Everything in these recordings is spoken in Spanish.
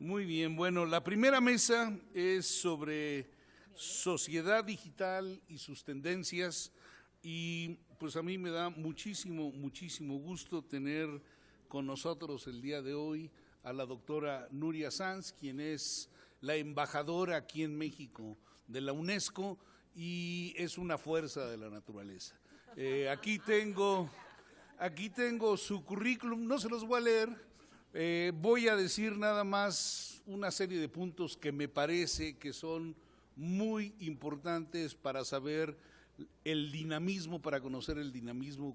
Muy bien, bueno, la primera mesa es sobre sociedad digital y sus tendencias y pues a mí me da muchísimo gusto tener con nosotros el día de hoy a la doctora Nuria Sanz, quien es la embajadora aquí en México de la UNESCO y es una fuerza de la naturaleza. Aquí tengo su currículum, no se los voy a leer. Voy a decir nada más una serie de puntos que me parece que son muy importantes para saber el dinamismo, para conocer el dinamismo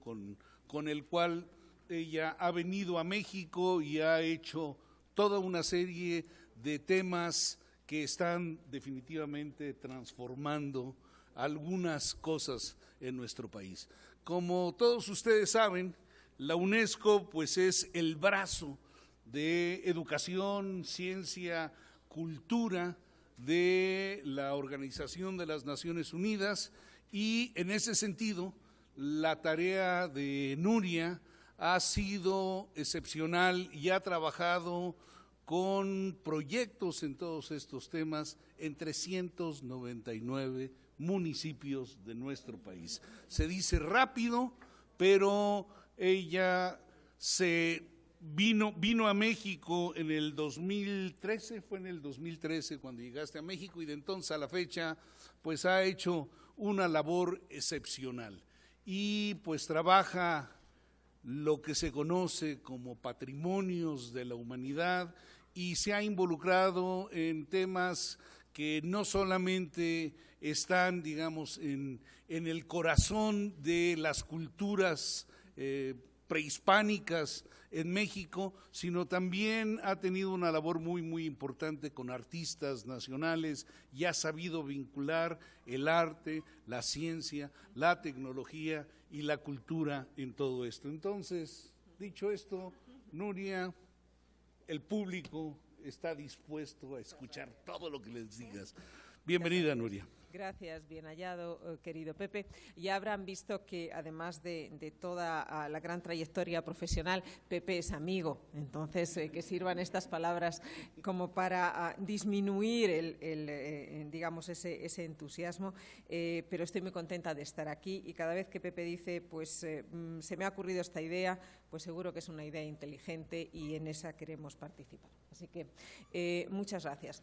con el cual ella ha venido a México y ha hecho toda una serie de temas que están definitivamente transformando algunas cosas en nuestro país. Como todos ustedes saben, la UNESCO pues es el brazo de educación, ciencia, cultura de la Organización de las Naciones Unidas y en ese sentido la tarea de Nuria ha sido excepcional y ha trabajado con proyectos en todos estos temas en 399 municipios de nuestro país. Se dice rápido, pero ella vino a México en el 2013, fue en el 2013 cuando llegaste a México y de entonces a la fecha pues ha hecho una labor excepcional y pues trabaja lo que se conoce como patrimonios de la humanidad y se ha involucrado en temas que no solamente están, digamos, en el corazón de las culturas prehispánicas en México, sino también ha tenido una labor muy importante con artistas nacionales y ha sabido vincular el arte, la ciencia, la tecnología y la cultura en todo esto. Entonces, dicho esto, Nuria, el público está dispuesto a escuchar todo lo que les digas. Bienvenida, Nuria. Gracias, bien hallado, querido Pepe. Ya habrán visto que además de toda la gran trayectoria profesional, Pepe es amigo. Entonces, que sirvan estas palabras como para disminuir digamos, ese entusiasmo. Pero estoy muy contenta de estar aquí y cada vez que Pepe dice, pues se me ha ocurrido esta idea, pues seguro que es una idea inteligente y en esa queremos participar. Así que muchas gracias.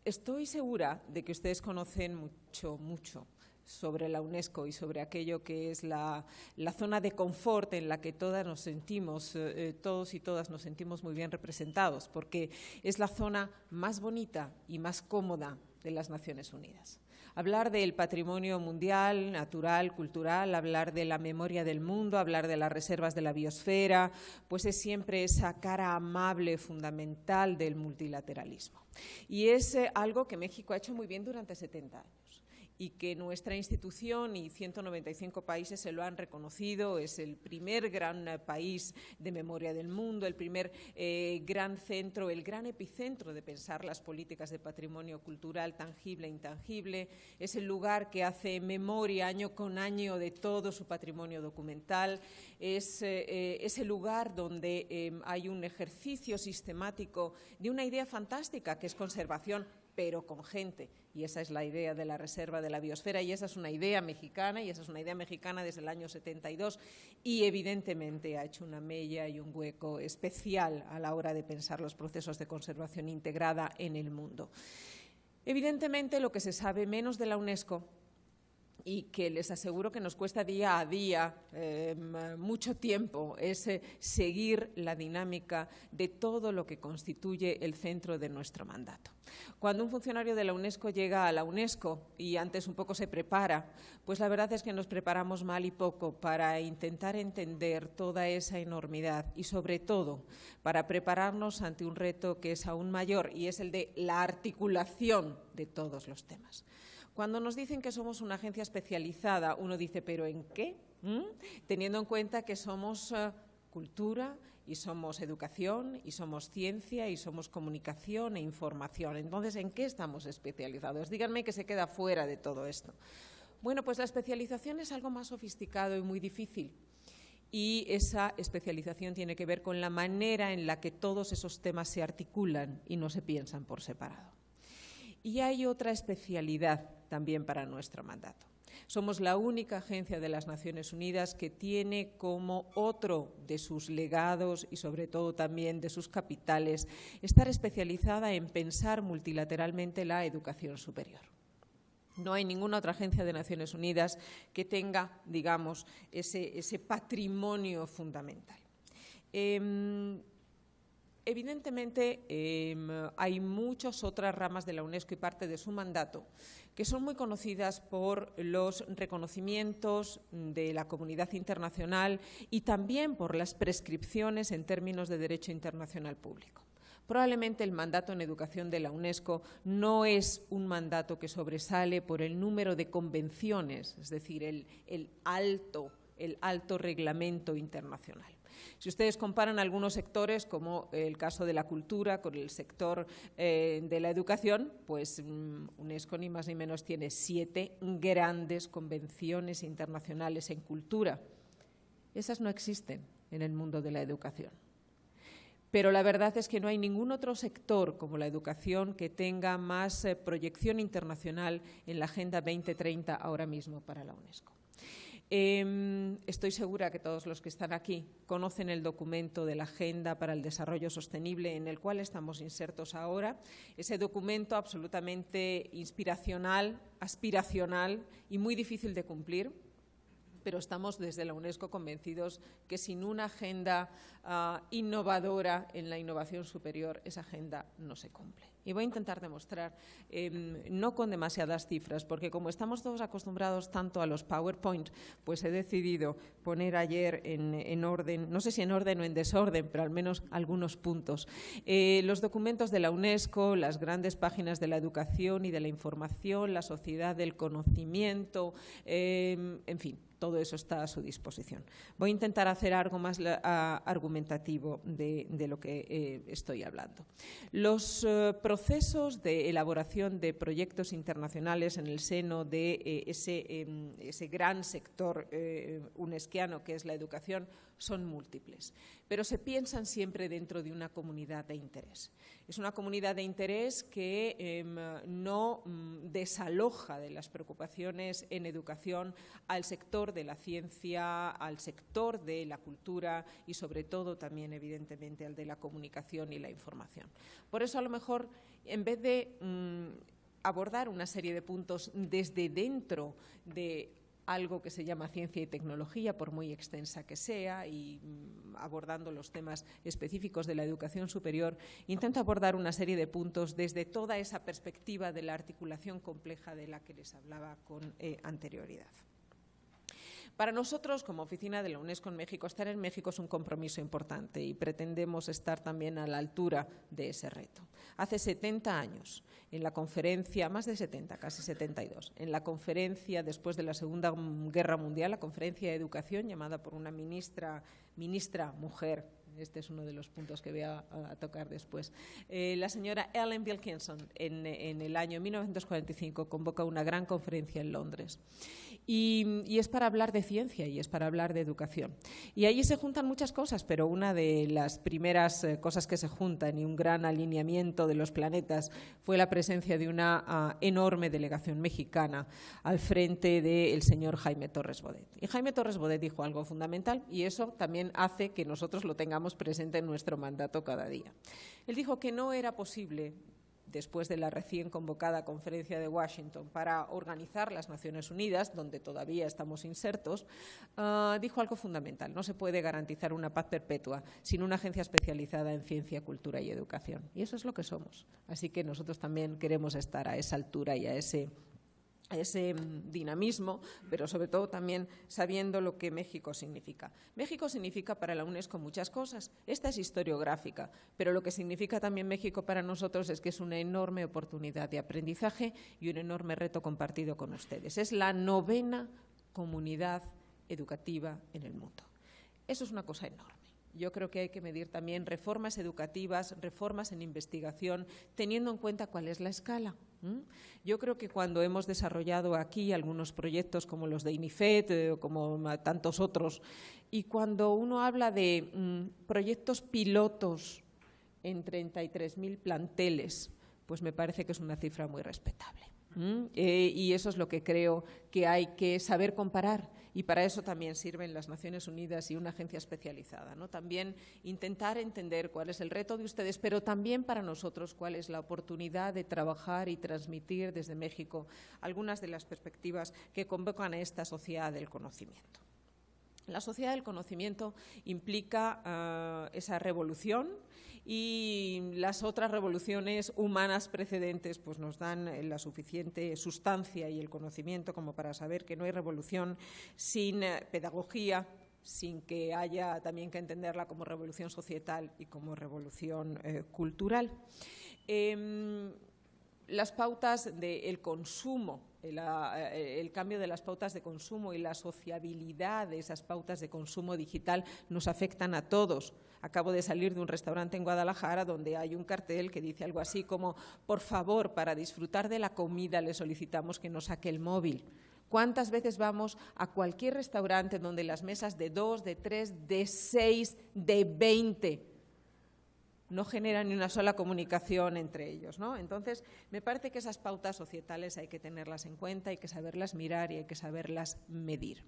Estoy segura de que ustedes conocen mucho sobre la UNESCO y sobre aquello que es la zona de confort en la que todas nos sentimos, todos y todas nos sentimos muy bien representados, porque es la zona más bonita y más cómoda de las Naciones Unidas. Hablar del patrimonio mundial, natural, cultural, hablar de la memoria del mundo, hablar de las reservas de la biosfera, pues es siempre esa cara amable, fundamental del multilateralismo. Y es algo que México ha hecho muy bien durante 70 años. Y que nuestra institución y 195 países se lo han reconocido, es el primer gran país de memoria del mundo, el primer gran centro, el gran epicentro de pensar las políticas de patrimonio cultural tangible e intangible, es el lugar que hace memoria año con año de todo su patrimonio documental, es el lugar donde hay un ejercicio sistemático de una idea fantástica que es conservación, pero con gente, y esa es la idea de la reserva de la biosfera, y esa es una idea mexicana, desde el año 72, y evidentemente ha hecho una mella y un hueco especial a la hora de pensar los procesos de conservación integrada en el mundo. Evidentemente, lo que se sabe menos de la UNESCO, y que les aseguro que nos cuesta día a día mucho tiempo, es seguir la dinámica de todo lo que constituye el centro de nuestro mandato. Cuando un funcionario de la UNESCO llega a la UNESCO y antes un poco se prepara, pues la verdad es que nos preparamos mal y poco para intentar entender toda esa enormidad y sobre todo para prepararnos ante un reto que es aún mayor y es el de la articulación de todos los temas. Cuando nos dicen que somos una agencia especializada, uno dice, ¿pero en qué? Teniendo en cuenta que somos cultura y somos educación y somos ciencia y somos comunicación e información. Entonces, ¿en qué estamos especializados? Díganme que se queda fuera de todo esto. Bueno, pues la especialización es algo más sofisticado y muy difícil. y esa especialización tiene que ver con la manera en la que todos esos temas se articulan y no se piensan por separado. Y hay otra especialidad también para nuestro mandato. Somos la única agencia de las Naciones Unidas que tiene como otro de sus legados y sobre todo también de sus capitales estar especializada en pensar multilateralmente la educación superior. No hay ninguna otra agencia de Naciones Unidas que tenga, digamos, ese patrimonio fundamental. Evidentemente, hay muchas otras ramas de la UNESCO y parte de su mandato que son muy conocidas por los reconocimientos de la comunidad internacional y también por las prescripciones en términos de derecho internacional público. Probablemente el mandato en educación de la UNESCO no es un mandato que sobresale por el número de convenciones, es decir, el alto reglamento internacional. Si ustedes comparan algunos sectores, como el caso de la cultura con el sector de la educación, pues UNESCO ni más ni menos tiene 7 grandes convenciones internacionales en cultura. Esas no existen en el mundo de la educación. Pero la verdad es que no hay ningún otro sector como la educación que tenga más proyección internacional en la Agenda 2030 ahora mismo para la UNESCO. Estoy segura que todos los que están aquí conocen el documento de la Agenda para el Desarrollo Sostenible en el cual estamos insertos ahora. Ese documento absolutamente inspiracional, aspiracional y muy difícil de cumplir, pero estamos desde la UNESCO convencidos que sin una agenda innovadora en la innovación superior, esa agenda no se cumple. Y voy a intentar demostrar, no con demasiadas cifras, porque como estamos todos acostumbrados tanto a los PowerPoint, pues he decidido poner ayer en orden, no sé si en orden o en desorden, pero al menos algunos puntos. Los documentos de la UNESCO, las grandes páginas de la educación y de la información, la sociedad del conocimiento, en fin, todo eso está a su disposición. Voy a intentar hacer algo más argumentativo de lo que estoy hablando. Los procesos de elaboración de proyectos internacionales en el seno de ese gran sector unesquiano que es la educación son múltiples, pero se piensan siempre dentro de una comunidad de interés. Es una comunidad de interés que no desaloja de las preocupaciones en educación al sector de la ciencia, al sector de la cultura y sobre todo también evidentemente al de la comunicación y la información. Por eso a lo mejor en vez de abordar una serie de puntos desde dentro de algo que se llama ciencia y tecnología, por muy extensa que sea, y abordando los temas específicos de la educación superior, intento abordar una serie de puntos desde toda esa perspectiva de la articulación compleja de la que les hablaba con anterioridad. Para nosotros, como oficina de la UNESCO en México, estar en México es un compromiso importante y pretendemos estar también a la altura de ese reto. Hace 70 años, en la conferencia, más de 70, casi 72, en la conferencia después de la Segunda Guerra Mundial, la conferencia de educación llamada por una ministra mujer, este es uno de los puntos que voy a tocar después. La señora Ellen Wilkinson en el año 1945 convoca una gran conferencia en Londres y es para hablar de ciencia y es para hablar de educación. Y allí se juntan muchas cosas, pero una de las primeras cosas que se juntan y un gran alineamiento de los planetas fue la presencia de una enorme delegación mexicana al frente del señor Jaime Torres Bodet. Y Jaime Torres Bodet dijo algo fundamental y eso también hace que nosotros lo tengamos presente en nuestro mandato cada día. Él dijo que no era posible, después de la recién convocada conferencia de Washington para organizar las Naciones Unidas, donde todavía estamos insertos, dijo algo fundamental: no se puede garantizar una paz perpetua sin una agencia especializada en ciencia, cultura y educación. Y eso es lo que somos. Así que nosotros también queremos estar a esa altura y a ese dinamismo, pero sobre todo también sabiendo lo que México significa. México significa para la UNESCO muchas cosas. Esta es historiográfica, pero lo que significa también México para nosotros es que es una enorme oportunidad de aprendizaje y un enorme reto compartido con ustedes. Es la 9ª comunidad educativa en el mundo. Eso es una cosa enorme. yo creo que hay que medir también reformas educativas, reformas en investigación, teniendo en cuenta cuál es la escala. Yo creo que cuando hemos desarrollado aquí algunos proyectos como los de INIFED o como tantos otros, y cuando uno habla de proyectos pilotos en 33.000 planteles, pues me parece que es una cifra muy respetable. Y eso es lo que creo que hay que saber comparar, y para eso también sirven las Naciones Unidas y una agencia especializada, ¿no? También intentar entender cuál es el reto de ustedes, pero también para nosotros cuál es la oportunidad de trabajar y transmitir desde México algunas de las perspectivas que convocan a esta sociedad del conocimiento. La sociedad del conocimiento implica esa revolución, y las otras revoluciones humanas precedentes pues nos dan la suficiente sustancia y el conocimiento como para saber que no hay revolución sin pedagogía, sin que haya también que entenderla como revolución societal y como revolución cultural. Las pautas del consumo, el cambio de las pautas de consumo y la sociabilidad de esas pautas de consumo digital nos afectan a todos. Acabo de salir de un restaurante en Guadalajara donde hay un cartel que dice algo así como: por favor, para disfrutar de la comida le solicitamos que no saque el móvil. ¿Cuántas veces vamos a cualquier restaurante donde las mesas de 2, de 3, de 6, de 20 no generan ni una sola comunicación entre ellos, ¿no? Entonces, me parece que esas pautas societales hay que tenerlas en cuenta, hay que saberlas mirar y hay que saberlas medir.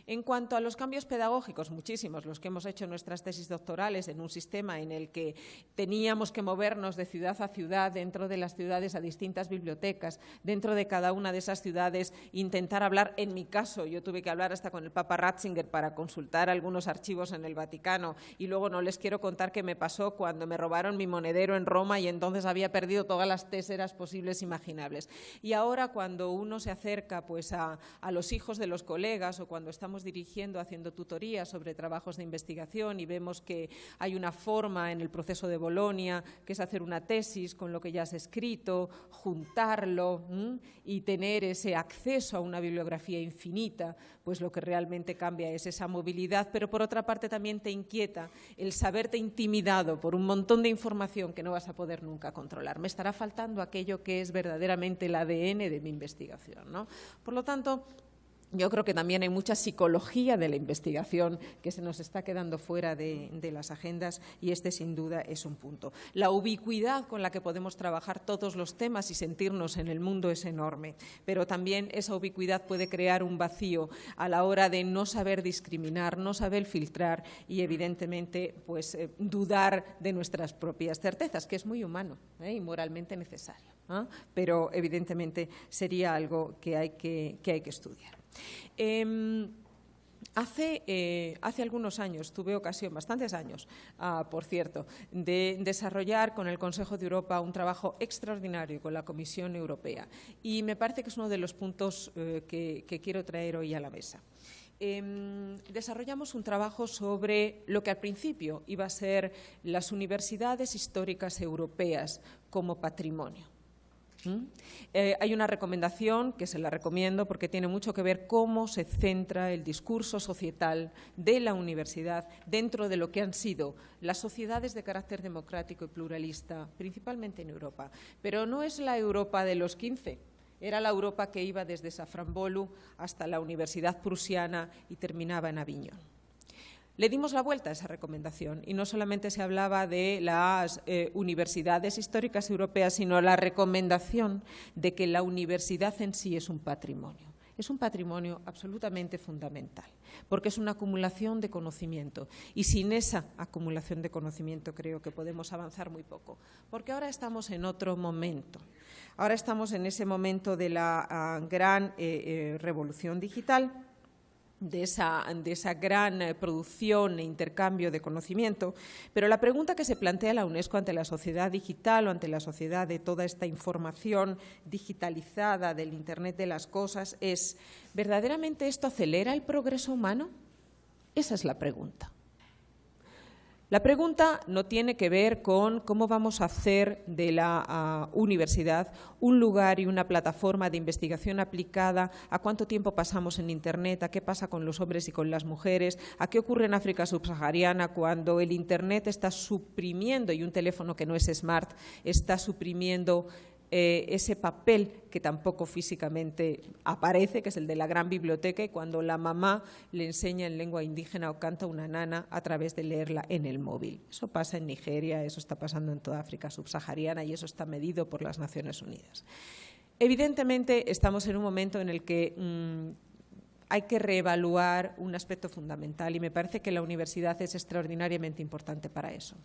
En cuanto a los cambios pedagógicos, muchísimos los que hemos hecho en nuestras tesis doctorales en un sistema en el que teníamos que movernos de ciudad a ciudad, dentro de las ciudades a distintas bibliotecas, dentro de cada una de esas ciudades intentar hablar. En mi caso, yo tuve que hablar hasta con el Papa Ratzinger para consultar algunos archivos en el Vaticano, y luego no les quiero contar qué me pasó cuando me robaron mi monedero en Roma y entonces había perdido todas las téseras posibles e imaginables. Y ahora, cuando uno se acerca pues a los hijos de los colegas, o cuando estamos dirigiendo, haciendo tutorías sobre trabajos de investigación y vemos que hay una forma en el proceso de Bolonia, que es hacer una tesis con lo que ya has escrito, juntarlo y tener ese acceso a una bibliografía infinita, pues lo que realmente cambia es esa movilidad, pero por otra parte también te inquieta el saberte intimidado por un montón de información que no vas a poder nunca controlar. Me estará faltando aquello que es verdaderamente el ADN de mi investigación, ¿no? Por lo tanto, yo creo que también hay mucha psicología de la investigación que se nos está quedando fuera de las agendas, y este sin duda es un punto. La ubicuidad con la que podemos trabajar todos los temas y sentirnos en el mundo es enorme, pero también esa ubicuidad puede crear un vacío a la hora de no saber discriminar, no saber filtrar y evidentemente pues dudar de nuestras propias certezas, que es muy humano y moralmente necesario, pero evidentemente sería algo que hay que estudiar. Hace algunos años tuve ocasión, bastantes años, por cierto, de desarrollar con el Consejo de Europa un trabajo extraordinario con la Comisión Europea, y me parece que es uno de los puntos que quiero traer hoy a la mesa. Desarrollamos un trabajo sobre lo que al principio iba a ser las universidades históricas europeas como patrimonio. Hay una recomendación que se la recomiendo porque tiene mucho que ver cómo se centra el discurso societal de la universidad dentro de lo que han sido las sociedades de carácter democrático y pluralista, principalmente en Europa. Pero no es la Europa de los 15, era la Europa que iba desde Safranbolu hasta la Universidad Prusiana y terminaba en Aviñón. Le dimos la vuelta a esa recomendación y no solamente se hablaba de las universidades históricas europeas, sino la recomendación de que la universidad en sí es un patrimonio. Es un patrimonio absolutamente fundamental, porque es una acumulación de conocimiento, y sin esa acumulación de conocimiento creo que podemos avanzar muy poco, porque ahora estamos en otro momento. Ahora estamos en ese momento de la gran revolución digital, de esa gran producción e intercambio de conocimiento, pero la pregunta que se plantea la UNESCO ante la sociedad digital o ante la sociedad de toda esta información digitalizada del Internet de las cosas es: ¿verdaderamente esto acelera el progreso humano? Esa es la pregunta. La pregunta no tiene que ver con cómo vamos a hacer de la universidad un lugar y una plataforma de investigación aplicada a cuánto tiempo pasamos en Internet, a qué pasa con los hombres y con las mujeres, a qué ocurre en África subsahariana cuando el Internet está suprimiendo, y un teléfono que no es smart está suprimiendo ese papel que tampoco físicamente aparece, que es el de la gran biblioteca, y cuando la mamá le enseña en lengua indígena o canta una nana a través de leerla en el móvil. Eso pasa en Nigeria, eso está pasando en toda África subsahariana y eso está medido por las Naciones Unidas. Evidentemente estamos en un momento en el que hay que reevaluar un aspecto fundamental y me parece que la universidad es extraordinariamente importante para eso.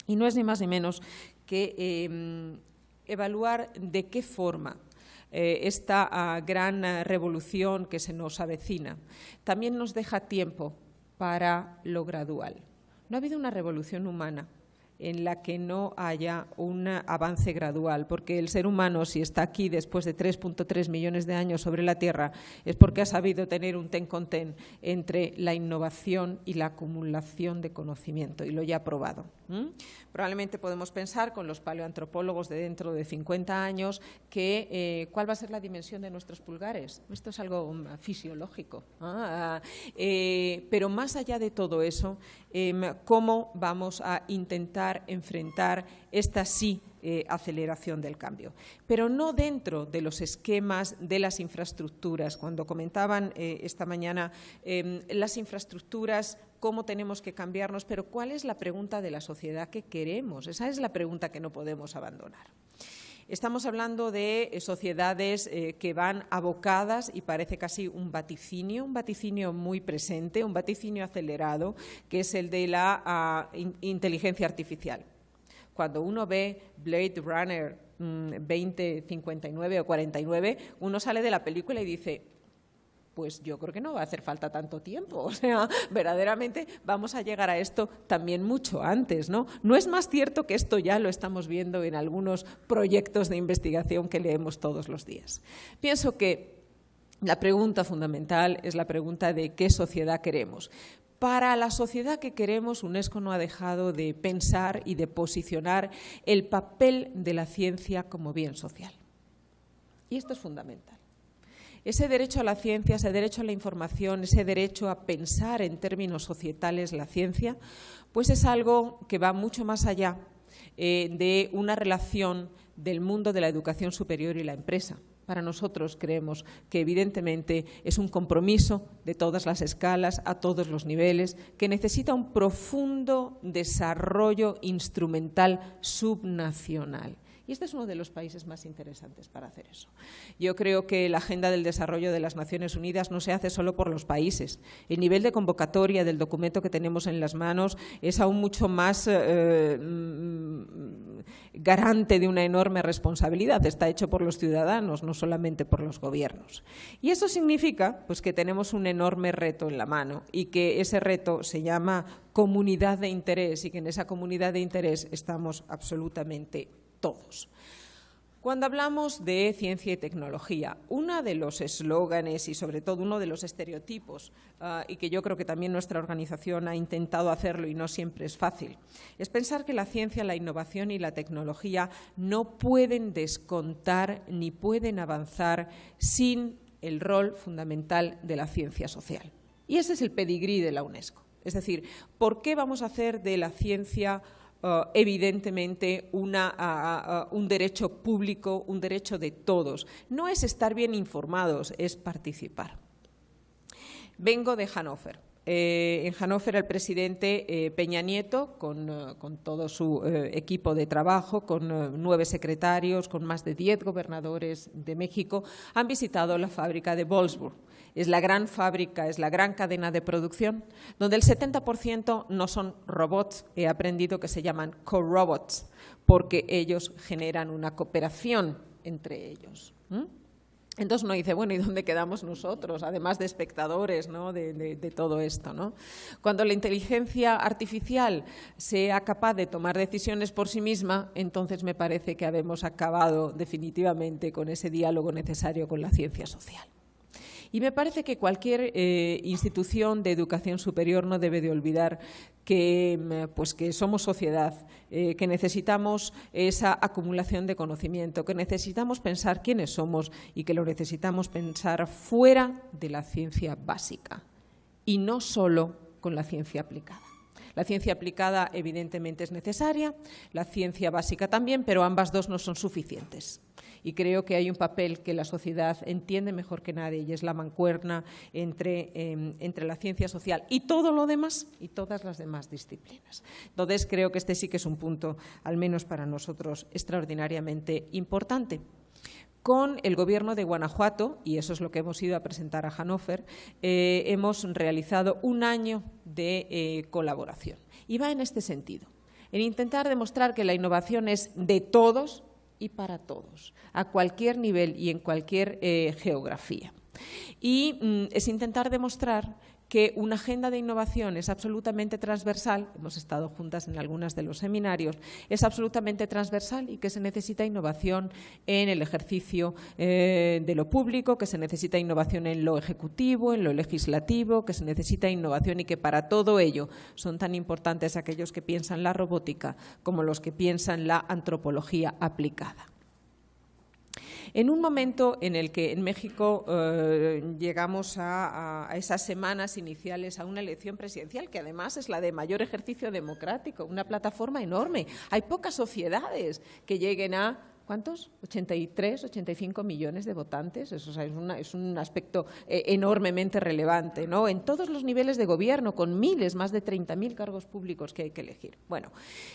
Y no es ni más ni menos que evaluar de qué forma esta gran revolución que se nos avecina también nos deja tiempo para lo gradual. No ha habido una revolución humana en la que no haya un avance gradual, porque el ser humano, si está aquí después de 3.3 millones de años sobre la Tierra, es porque ha sabido tener un ten con ten entre la innovación y la acumulación de conocimiento, y lo ya ha probado. Probablemente podemos pensar con los paleoantropólogos de dentro de 50 años que ¿cuál va a ser la dimensión de nuestros pulgares? Esto es algo fisiológico. Pero más allá de todo eso, ¿cómo vamos a intentar enfrentar esta aceleración del cambio? Pero no dentro de los esquemas de las infraestructuras. Cuando comentaban esta mañana las infraestructuras, cómo tenemos que cambiarnos, pero ¿cuál es la pregunta de la sociedad que queremos? Esa es la pregunta que no podemos abandonar. Estamos hablando de sociedades que van abocadas, y parece casi un vaticinio muy presente, un vaticinio acelerado, que es el de la inteligencia artificial. Cuando uno ve Blade Runner 2059 o 49, uno sale de la película y dice, pues yo creo que no va a hacer falta tanto tiempo. O sea, verdaderamente vamos a llegar a esto también mucho antes, ¿no? ¿No es más cierto que esto ya lo estamos viendo en algunos proyectos de investigación que leemos todos los días? Pienso que la pregunta fundamental es la pregunta de qué sociedad queremos. Para la sociedad que queremos, UNESCO no ha dejado de pensar y de posicionar el papel de la ciencia como bien social. Y esto es fundamental. Ese derecho a la ciencia, ese derecho a la información, ese derecho a pensar en términos societales la ciencia, pues es algo que va mucho más allá de una relación del mundo de la educación superior y la empresa. Para nosotros creemos que evidentemente es un compromiso de todas las escalas, a todos los niveles, que necesita un profundo desarrollo instrumental subnacional. Y este es uno de los países más interesantes para hacer eso. Yo creo que la agenda del desarrollo de las Naciones Unidas no se hace solo por los países. El nivel de convocatoria del documento que tenemos en las manos es aún mucho más garante de una enorme responsabilidad. Está hecho por los ciudadanos, no solamente por los gobiernos. Y eso significa pues, que tenemos un enorme reto en la mano y que ese reto se llama comunidad de interés y que en esa comunidad de interés estamos absolutamente todos. Cuando hablamos de ciencia y tecnología, uno de los eslóganes y sobre todo uno de los estereotipos, y que yo creo que también nuestra organización ha intentado hacerlo y no siempre es fácil, es pensar que la ciencia, la innovación y la tecnología no pueden descontar ni pueden avanzar sin el rol fundamental de la ciencia social. Y ese es el pedigrí de la UNESCO. Es decir, ¿por qué vamos a hacer de la ciencia evidentemente un derecho público, un derecho de todos? No es estar bien informados, es participar. Vengo de Hannover. En Hannover el presidente Peña Nieto, con todo su equipo de trabajo, con 9 secretarios, con más de 10 gobernadores de México, han visitado la fábrica de Wolfsburg. Es la gran fábrica, es la gran cadena de producción, donde el 70% no son robots, he aprendido que se llaman co-robots, porque ellos generan una cooperación entre ellos. Entonces uno dice, bueno, ¿y dónde quedamos nosotros? Además de espectadores, ¿no? de todo esto, ¿no? Cuando la inteligencia artificial sea capaz de tomar decisiones por sí misma, entonces me parece que habemos acabado definitivamente con ese diálogo necesario con la ciencia social. Y me parece que cualquier institución de educación superior no debe de olvidar que somos sociedad, que necesitamos esa acumulación de conocimiento, que necesitamos pensar quiénes somos y que lo necesitamos pensar fuera de la ciencia básica y no solo con la ciencia aplicada. La ciencia aplicada evidentemente es necesaria, la ciencia básica también, pero ambas dos no son suficientes. Y creo que hay un papel que la sociedad entiende mejor que nadie y es la mancuerna entre la ciencia social y todo lo demás y todas las demás disciplinas. Entonces creo que este sí que es un punto, al menos para nosotros, extraordinariamente importante. Con el Gobierno de Guanajuato, y eso es lo que hemos ido a presentar a Hannover, hemos realizado un año de colaboración. Y va en este sentido, en intentar demostrar que la innovación es de todos y para todos, a cualquier nivel y en cualquier geografía. Y es intentar demostrar que una agenda de innovación es absolutamente transversal, hemos estado juntas en algunos de los seminarios, es absolutamente transversal y que se necesita innovación en el ejercicio de lo público, que se necesita innovación en lo ejecutivo, en lo legislativo, que se necesita innovación y que para todo ello son tan importantes aquellos que piensan la robótica como los que piensan la antropología aplicada. En un momento en el que en México llegamos a esas semanas iniciales a una elección presidencial, que además es la de mayor ejercicio democrático, una plataforma enorme. Hay pocas sociedades que lleguen a ¿cuántos? 83, 85 millones de votantes. Eso, o sea, es un aspecto enormemente relevante, ¿no? En todos los niveles de gobierno, con miles, más de 30.000 cargos públicos que hay que elegir. Bueno,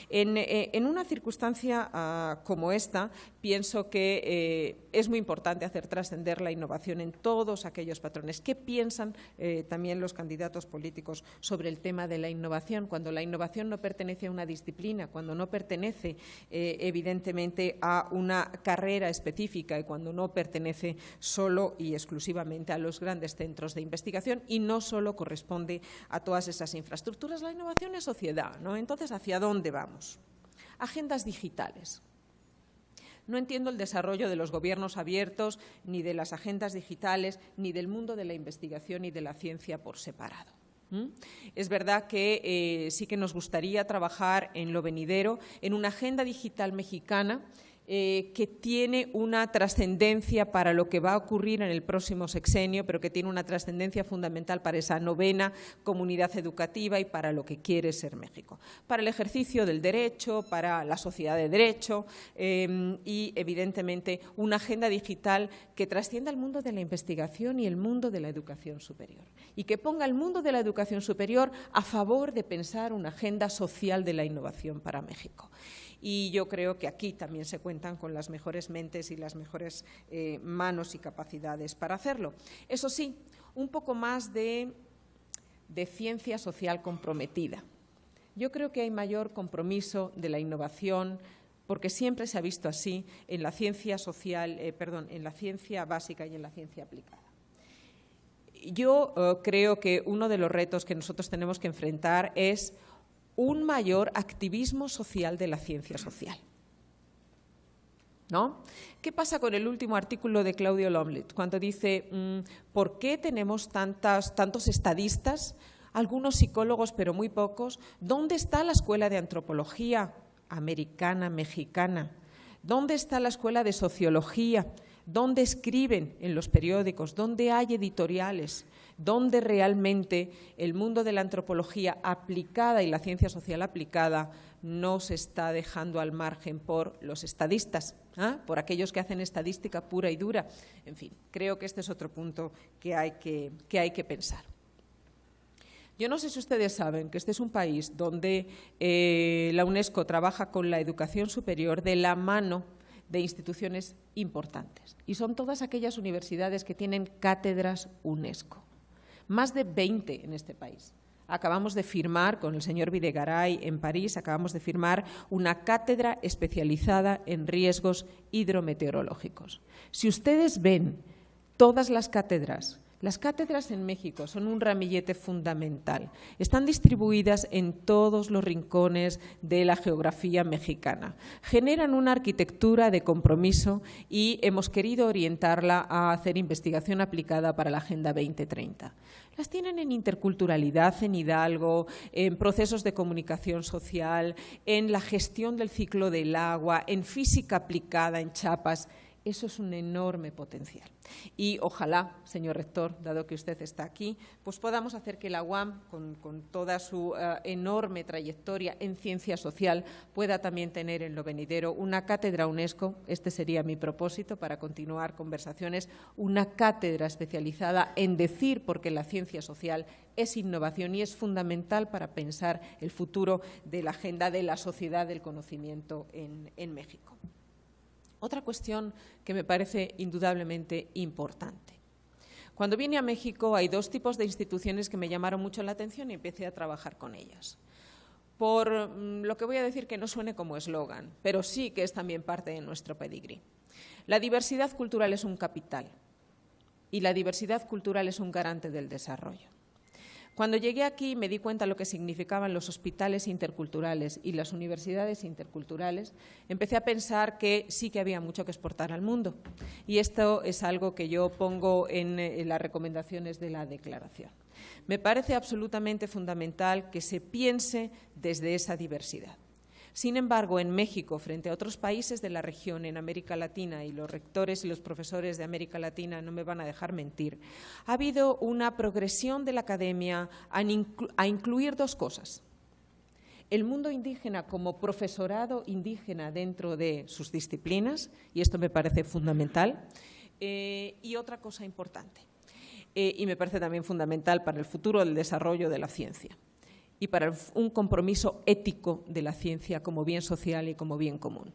en una circunstancia como esta, pienso que es muy importante hacer trascender la innovación en todos aquellos patrones. ¿Qué piensan también los candidatos políticos sobre el tema de la innovación? Cuando la innovación no pertenece a una disciplina, cuando no pertenece evidentemente a una carrera específica y cuando no pertenece solo y exclusivamente a los grandes centros de investigación y no solo corresponde a todas esas infraestructuras. La innovación es sociedad, ¿no? Entonces, ¿hacia dónde vamos? Agendas digitales. No entiendo el desarrollo de los gobiernos abiertos, ni de las agendas digitales, ni del mundo de la investigación y de la ciencia por separado. Es verdad que sí que nos gustaría trabajar en lo venidero, en una agenda digital mexicana que tiene una trascendencia para lo que va a ocurrir en el próximo sexenio, pero que tiene una trascendencia fundamental para esa novena comunidad educativa y para lo que quiere ser México, para el ejercicio del derecho, para la sociedad de derecho y, evidentemente, una agenda digital que trascienda el mundo de la investigación y el mundo de la educación superior y que ponga el mundo de la educación superior a favor de pensar una agenda social de la innovación para México. Y yo creo que aquí también se cuentan con las mejores mentes y las mejores manos y capacidades para hacerlo. Eso sí, un poco más de ciencia social comprometida. Yo creo que hay mayor compromiso de la innovación, porque siempre se ha visto así en la ciencia social, en la ciencia básica y en la ciencia aplicada. Yo creo que uno de los retos que nosotros tenemos que enfrentar es un mayor activismo social de la ciencia social, ¿no? ¿Qué pasa con el último artículo de Claudio Lomlet cuando dice ¿por qué tenemos tantos estadistas, algunos psicólogos pero muy pocos? ¿Dónde está la escuela de antropología americana, mexicana? ¿Dónde está la escuela de sociología? ¿Dónde escriben en los periódicos? ¿Dónde hay editoriales? ¿Dónde realmente el mundo de la antropología aplicada y la ciencia social aplicada no se está dejando al margen por los estadistas, por aquellos que hacen estadística pura y dura? En fin, creo que este es otro punto que hay que pensar. Yo no sé si ustedes saben que este es un país donde la UNESCO trabaja con la educación superior de la mano de instituciones importantes. Y son todas aquellas universidades que tienen cátedras UNESCO. Más de 20 en este país. Acabamos de firmar con el señor Videgaray en París, acabamos de firmar una cátedra especializada en riesgos hidrometeorológicos. Si ustedes ven todas las cátedras Las cátedras en México son un ramillete fundamental. Están distribuidas en todos los rincones de la geografía mexicana. Generan una arquitectura de compromiso y hemos querido orientarla a hacer investigación aplicada para la Agenda 2030. Las tienen en interculturalidad en Hidalgo, en procesos de comunicación social, en la gestión del ciclo del agua, en física aplicada en Chiapas. Eso es un enorme potencial. Y ojalá, señor rector, dado que usted está aquí, pues podamos hacer que la UAM, con toda su enorme trayectoria en ciencia social, pueda también tener en lo venidero una cátedra UNESCO. Este sería mi propósito para continuar conversaciones, una cátedra especializada en decir por qué la ciencia social es innovación y es fundamental para pensar el futuro de la agenda de la sociedad del conocimiento en México. Otra cuestión que me parece indudablemente importante. Cuando vine a México hay dos tipos de instituciones que me llamaron mucho la atención y empecé a trabajar con ellas. Por lo que voy a decir que no suene como eslogan, pero sí que es también parte de nuestro pedigrí. La diversidad cultural es un capital y la diversidad cultural es un garante del desarrollo. Cuando llegué aquí me di cuenta de lo que significaban los hospitales interculturales y las universidades interculturales. Empecé a pensar que sí que había mucho que exportar al mundo y esto es algo que yo pongo en las recomendaciones de la declaración. Me parece absolutamente fundamental que se piense desde esa diversidad. Sin embargo, en México, frente a otros países de la región, en América Latina, y los rectores y los profesores de América Latina no me van a dejar mentir, ha habido una progresión de la academia a incluir dos cosas. El mundo indígena como profesorado indígena dentro de sus disciplinas, y esto me parece fundamental, y otra cosa importante, y me parece también fundamental para el futuro del desarrollo de la ciencia y para un compromiso ético de la ciencia como bien social y como bien común.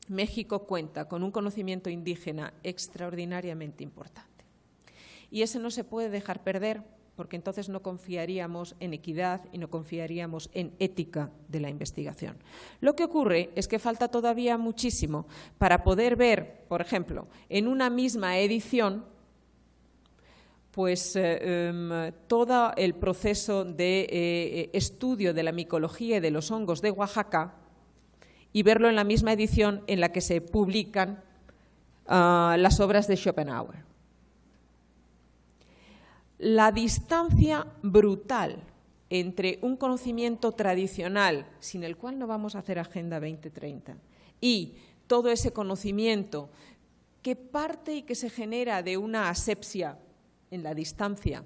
México cuenta con un conocimiento indígena extraordinariamente importante. Y ese no se puede dejar perder porque entonces no confiaríamos en equidad y no confiaríamos en ética de la investigación. Lo que ocurre es que falta todavía muchísimo para poder ver, por ejemplo, en una misma edición, pues todo el proceso de estudio de la micología y de los hongos de Oaxaca y verlo en la misma edición en la que se publican las obras de Schopenhauer. La distancia brutal entre un conocimiento tradicional, sin el cual no vamos a hacer Agenda 2030, y todo ese conocimiento que parte y que se genera de una asepsia en la distancia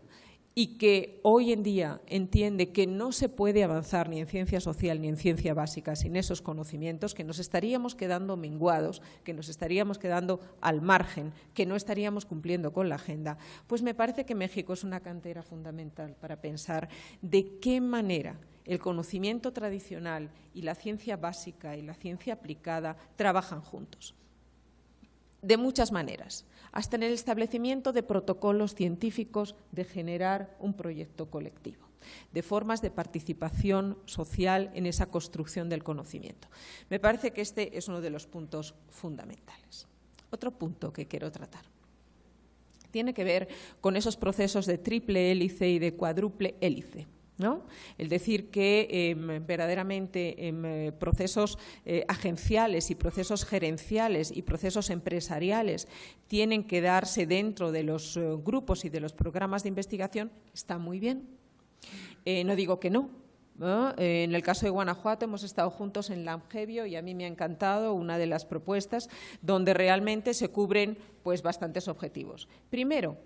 y que hoy en día entiende que no se puede avanzar ni en ciencia social ni en ciencia básica sin esos conocimientos, que nos estaríamos quedando menguados, que nos estaríamos quedando al margen, que no estaríamos cumpliendo con la agenda, pues me parece que México es una cantera fundamental para pensar de qué manera el conocimiento tradicional y la ciencia básica y la ciencia aplicada trabajan juntos. De muchas maneras, hasta en el establecimiento de protocolos científicos de generar un proyecto colectivo, de formas de participación social en esa construcción del conocimiento. Me parece que este es uno de los puntos fundamentales. Otro punto que quiero tratar tiene que ver con esos procesos de triple hélice y de cuádruple hélice, ¿no? El decir que verdaderamente procesos agenciales y procesos gerenciales y procesos empresariales tienen que darse dentro de los grupos y de los programas de investigación está muy bien. No digo que no. En el caso de Guanajuato hemos estado juntos en Langevio y a mí me ha encantado una de las propuestas donde realmente se cubren pues bastantes objetivos. Primero,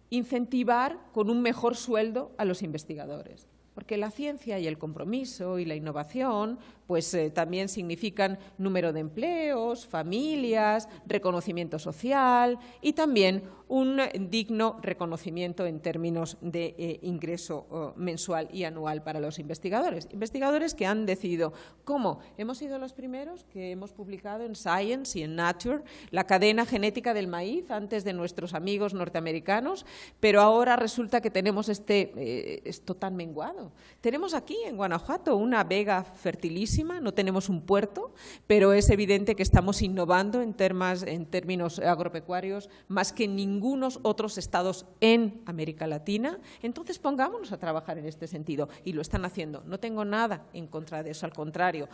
incentivar con un mejor sueldo a los investigadores. Porque la ciencia y el compromiso y la innovación pues también significan número de empleos, familias, reconocimiento social y también un digno reconocimiento en términos de ingreso mensual y anual para los investigadores. Investigadores que han decidido cómo. Hemos sido los primeros que hemos publicado en Science y en Nature la cadena genética del maíz antes de nuestros amigos norteamericanos, pero ahora resulta que tenemos esto tan menguado. Tenemos aquí en Guanajuato una vega fertilísima muchísima, no tenemos un puerto, pero es evidente que estamos innovando en términos agropecuarios más que ningunos otros estados en América Latina. Entonces pongámonos a trabajar en este sentido, y lo están haciendo. No tengo nada en contra de eso, al contrario.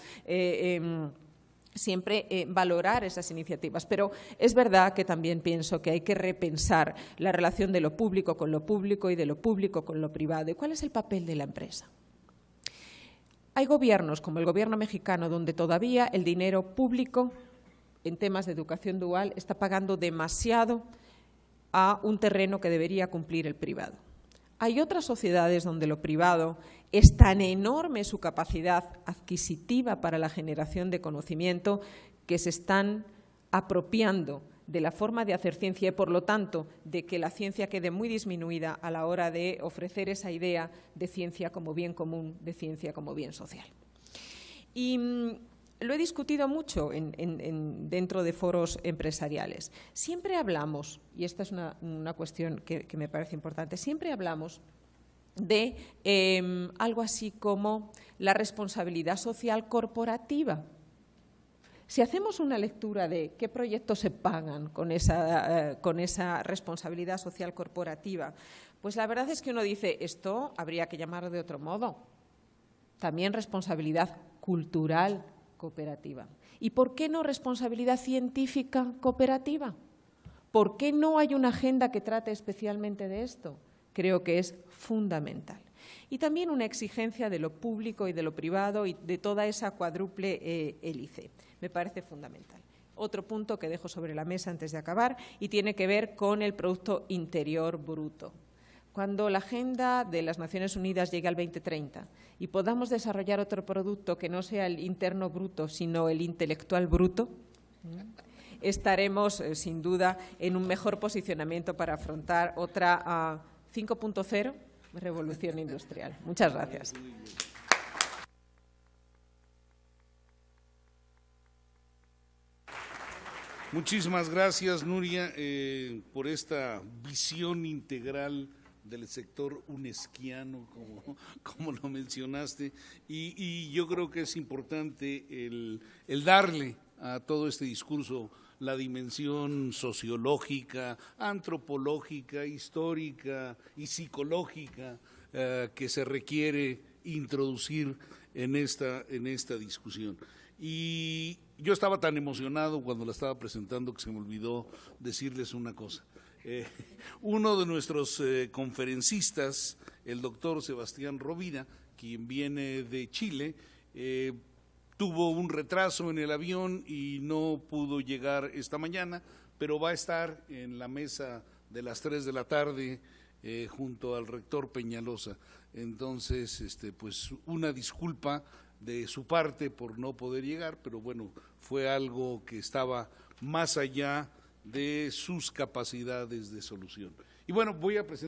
Siempre valorar esas iniciativas, pero es verdad que también pienso que hay que repensar la relación de lo público con lo público y de lo público con lo privado. ¿Y cuál es el papel de la empresa? Hay gobiernos, como el gobierno mexicano, donde todavía el dinero público en temas de educación dual está pagando demasiado a un terreno que debería cumplir el privado. Hay otras sociedades donde lo privado es tan enorme su capacidad adquisitiva para la generación de conocimiento que se están apropiando de la forma de hacer ciencia y, por lo tanto, de que la ciencia quede muy disminuida a la hora de ofrecer esa idea de ciencia como bien común, de ciencia como bien social. Y lo he discutido mucho dentro de foros empresariales. Siempre hablamos, y esta es una cuestión que me parece importante, siempre hablamos de algo así como la responsabilidad social corporativa. Si hacemos una lectura de qué proyectos se pagan con esa responsabilidad social corporativa, pues la verdad es que uno dice, esto habría que llamarlo de otro modo. También responsabilidad cultural cooperativa. ¿Y por qué no responsabilidad científica cooperativa? ¿Por qué no hay una agenda que trate especialmente de esto? Creo que es fundamental. Y también una exigencia de lo público y de lo privado y de toda esa cuádruple hélice. Me parece fundamental. Otro punto que dejo sobre la mesa antes de acabar y tiene que ver con el Producto Interior Bruto. Cuando la Agenda de las Naciones Unidas llegue al 2030 y podamos desarrollar otro producto que no sea el interno bruto, sino el intelectual bruto, estaremos, sin duda, en un mejor posicionamiento para afrontar otra 5.0 revolución industrial. Muchas gracias. Muchísimas gracias, Nuria, por esta visión integral del sector unesquiano, como lo mencionaste, y yo creo que es importante el darle a todo este discurso la dimensión sociológica, antropológica, histórica y psicológica que se requiere introducir en esta discusión. Y yo estaba tan emocionado cuando la estaba presentando que se me olvidó decirles una cosa. Uno de nuestros conferencistas, el doctor Sebastián Rovira, quien viene de Chile, tuvo un retraso en el avión y no pudo llegar esta mañana, pero va a estar en la mesa de las 3 de la tarde junto al rector Peñalosa. Entonces, pues una disculpa de su parte por no poder llegar, pero bueno, fue algo que estaba más allá de sus capacidades de solución. Y bueno, voy a presentar